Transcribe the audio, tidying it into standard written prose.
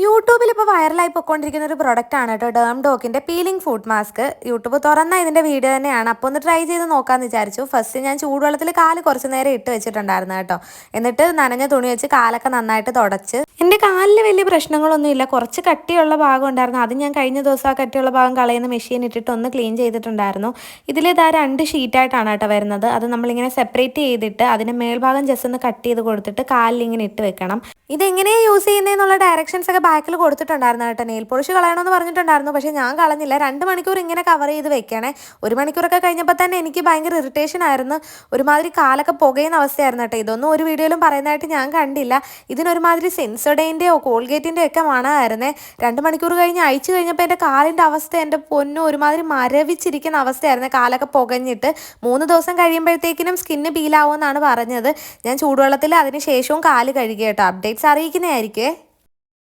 യൂട്യൂബിൽ ഇപ്പോൾ വൈറലായി പൊയ്ക്കൊണ്ടിരിക്കുന്ന ഒരു പ്രൊഡക്റ്റ് ആണ് കേട്ടോ, ഡേം ഡോക്കിൻ്റെ പീലിംഗ് ഫുഡ് മാസ്ക്. യൂട്യൂബ് തുറന്ന ഇതിൻ്റെ വീഡിയോ തന്നെയാണ്. അപ്പോൾ ഒന്ന് ട്രൈ ചെയ്ത് നോക്കാമെന്ന് വിചാരിച്ചു. ഫസ്റ്റ് ഞാൻ ചൂടുവെള്ളത്തിൽ കാല് കുറച്ച് നേരം ഇട്ട് വെച്ചിട്ടുണ്ടായിരുന്നു കേട്ടോ. എന്നിട്ട് നനഞ്ഞ തുണി വെച്ച് കാലൊക്കെ നന്നായിട്ട് തുടച്ച്. എൻ്റെ കാലിൽ വലിയ പ്രശ്നങ്ങളൊന്നുമില്ല, കുറച്ച് കട്ടിയുള്ള ഭാഗം ഉണ്ടായിരുന്നു. അത് ഞാൻ കഴിഞ്ഞ ദിവസം ആ കട്ടിയുള്ള ഭാഗം കളയുന്ന മെഷീൻ ഇട്ടിട്ട് ഒന്ന് ക്ലീൻ ചെയ്തിട്ടുണ്ടായിരുന്നു. ഇതിലിതാ 2 ഷീറ്റായിട്ടാണ് കേട്ടോ വരുന്നത്. അത് നമ്മളിങ്ങനെ സെപ്പറേറ്റ് ചെയ്തിട്ട് അതിൻ്റെ മേൽഭാഗം ജസ്റ്റ് ഒന്ന് കട്ട് ചെയ്ത് കൊടുത്തിട്ട് കാലിൽ ഇങ്ങനെ ഇട്ട് വെക്കണം. ഇതെങ്ങനെയാണ് യൂസ് ചെയ്യുന്നതെന്നുള്ള ഡയറക്ഷൻസ് ഒക്കെ ബാക്കിൽ കൊടുത്തിട്ടുണ്ടായിരുന്നു കേട്ടോ. നെയിൽ പോളിഷ് കളയണമെന്ന് പറഞ്ഞിട്ടുണ്ടായിരുന്നു, പക്ഷേ ഞാൻ കളഞ്ഞില്ല. 2 മണിക്കൂർ ഇങ്ങനെ കവർ ചെയ്ത് വെക്കണേ. 1 മണിക്കൂറൊക്കെ കഴിഞ്ഞപ്പോൾ തന്നെ എനിക്ക് ഭയങ്കര ഇറിറ്റേഷൻ ആയിരുന്നു. ഒരുമാതിരി കാലൊക്കെ പുകയുന്ന അവസ്ഥയായിരുന്നു കേട്ടോ. ഇതൊന്നും ഒരു വീഡിയോയിലും പറയുന്നതായിട്ട് ഞാൻ കണ്ടില്ല. ഇതിനൊരുമാതിരി സെൻസോഡൈൻ്റെയോ കോൾഗേറ്റിൻ്റെയോ ഒക്കെ മണമായിരുന്നേ. 2 മണിക്കൂർ കഴിഞ്ഞ് അയച്ചു കഴിഞ്ഞപ്പോൾ എൻ്റെ കാലിൻ്റെ അവസ്ഥ എൻ്റെ പൊന്നു ഒരുമാതിരി മരവിച്ചിരിക്കുന്ന അവസ്ഥയായിരുന്നു. കാലൊക്കെ പുകഞ്ഞിട്ട് 3 ദിവസം കഴിയുമ്പോഴത്തേക്കിനും സ്കിന്ന് പീലാവുമെന്നാണ് പറഞ്ഞത്. ഞാൻ ചൂടുവെള്ളത്തിൽ അതിന് ശേഷവും കാല് കഴുകി കേട്ടോ. അപ്ഡേറ്റ്സ് അറിയിക്കുന്നതായിരിക്കുമേ.